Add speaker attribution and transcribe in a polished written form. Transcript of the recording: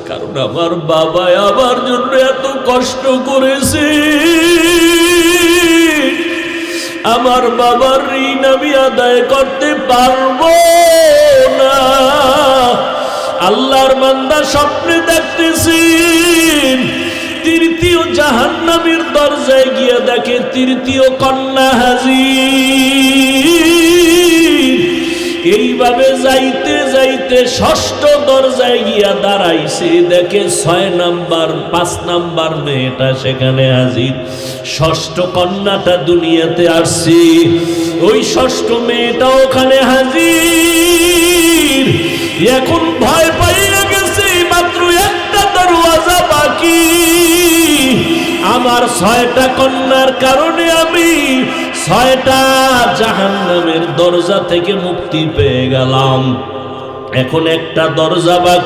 Speaker 1: কারণ আমার বাবা আমার জন্য এত কষ্ট করেছে, আমার বাবার ঋণ আমি আদায় করতে পারবো না। আল্লাহর বান্দা স্বপ্নে দেখতেছেন তৃতীয় জাহান্নামের দরজায় গিয়ে দেখে তৃতীয় কন্যা হাজির। এইভাবে যাইতে যাইতে ষষ্ঠ দরজায় গিয়া দাঁড়াইছে, দেখে 6 নাম্বার 5 নাম্বার মেয়েটা সেখানে হাজির। ষষ্ঠ কন্যাটা দুনিয়াতে আসছে, ওই ষষ্ঠ মেয়েটা ওখানে হাজির। এখন ভয় পাইয়া গেছে, মাত্র একটা দরওয়াজা বাকি। আমার 6টা কন্যার কারণে আমি 6টা জাহান্নামের দরজা থেকে মুক্তি পেয়ে গেলাম, এখন একটা দরজা বাকি।